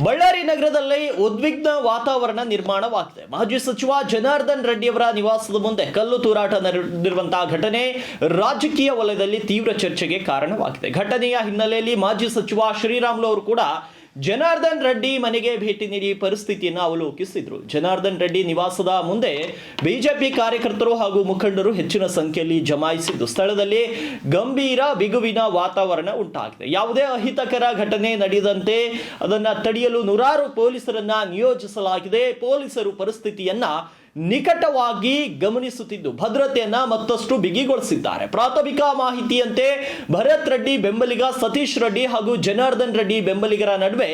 ಬಳ್ಳಾರಿ ನಗರದಲ್ಲಿ ಉದ್ವಿಗ್ನ ವಾತಾವರಣ ನಿರ್ಮಾಣವಾಗಿದೆ. ಮಾಜಿ ಸಚಿವ ಜನಾರ್ದನ್ ರೆಡ್ಡಿಯವರ ನಿವಾಸದ ಮುಂದೆ ಕಲ್ಲು ತೂರಾಟ ನಡೆದಿರುವಂತಹ ಘಟನೆ ರಾಜಕೀಯ ವಲಯದಲ್ಲಿ ತೀವ್ರ ಚರ್ಚೆಗೆ ಕಾರಣವಾಗಿದೆ. ಘಟನೆಯ ಹಿನ್ನೆಲೆಯಲ್ಲಿ ಮಾಜಿ ಸಚಿವ ಶ್ರೀರಾಮುಲು ಅವರು ಕೂಡ ಜನಾರ್ದನ್ ರೆಡ್ಡಿ ಮನೆಗೆ ಭೇಟಿ ನೀಡಿ ಪರಿಸ್ಥಿತಿಯನ್ನು ಅವಲೋಕಿಸಿದ್ರು. ಜನಾರ್ದನ್ ರೆಡ್ಡಿ ನಿವಾಸದ ಮುಂದೆ ಬಿಜೆಪಿ ಕಾರ್ಯಕರ್ತರು ಹಾಗೂ ಮುಖಂಡರು ಹೆಚ್ಚಿನ ಸಂಖ್ಯೆಯಲ್ಲಿ ಜಮಾಯಿಸಿದ್ದು ಸ್ಥಳದಲ್ಲಿ ಗಂಭೀರ ಬಿಗುವಿನ ವಾತಾವರಣ ಉಂಟಾಗಿದೆ. ಯಾವುದೇ ಅಹಿತಕರ ಘಟನೆ ನಡೆದಂತೆ ಅದನ್ನು ತಡೆಯಲು ನೂರಾರು ಪೊಲೀಸರನ್ನ ನಿಯೋಜಿಸಲಾಗಿದೆ. ಪೊಲೀಸರು ಪರಿಸ್ಥಿತಿಯನ್ನ ನಿಕಟವಾಗಿ ಗಮನಿಸುತ್ತಿದ್ದು ಭದ್ರತೆಯನ್ನ ಮತ್ತಷ್ಟು ಬಿಗಿಗೊಳಿಸಿದ್ದಾರೆ. ಪ್ರಾಥಮಿಕ ಮಾಹಿತಿಯಂತೆ ಭರತ್ ರೆಡ್ಡಿ ಬೆಂಬಲಿಗ ಸತೀಶ್ ರೆಡ್ಡಿ ಹಾಗೂ ಜನಾರ್ದನ್ ರೆಡ್ಡಿ ಬೆಂಬಲಿಗರ ನಡುವೆ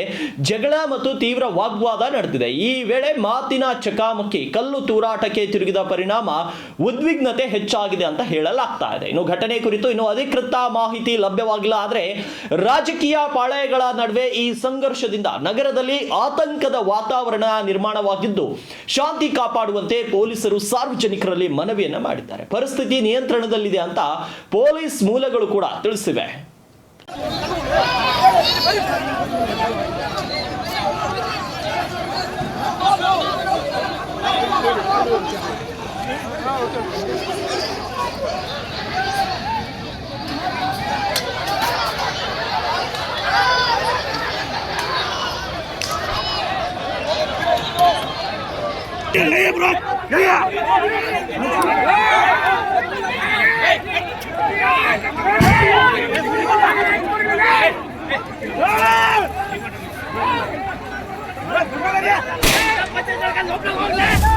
ಜಗಳ ಮತ್ತು ತೀವ್ರ ವಾಗ್ವಾದ ನಡೆದಿದೆ. ಈ ವೇಳೆ ಮಾತಿನ ಚಕಮಕಿ ಕಲ್ಲು ತೂರಾಟಕ್ಕೆ ತಿರುಗಿದ ಪರಿಣಾಮ ಉದ್ವಿಗ್ನತೆ ಹೆಚ್ಚಾಗಿದೆ ಅಂತ ಹೇಳಲಾಗ್ತಾ ಇದೆ. ಇನ್ನು ಘಟನೆ ಕುರಿತು ಇನ್ನು ಅಧಿಕೃತ ಮಾಹಿತಿ ಲಭ್ಯವಾಗಿಲ್ಲ. ಆದರೆ ರಾಜಕೀಯ ಪಾಳೆಯಗಳ ನಡುವೆ ಈ ಸಂಘರ್ಷದಿಂದ ನಗರದಲ್ಲಿ ಆತಂಕದ ವಾತಾವರಣ ನಿರ್ಮಾಣವಾಗಿದ್ದು ಶಾಂತಿ ಕಾಪಾಡುವಂತೆ ಪೊಲೀಸರು ಸಾರ್ವಜನಿಕರಲ್ಲಿ ಮನವಿಯನ್ನ ಮಾಡಿದ್ದಾರೆ. ಪರಿಸ್ಥಿತಿ ನಿಯಂತ್ರಣದಲ್ಲಿದೆ ಅಂತ ಪೊಲೀಸ್ ಮೂಲಗಳು ಕೂಡ ತಿಳಿಸಿವೆ. Yeah.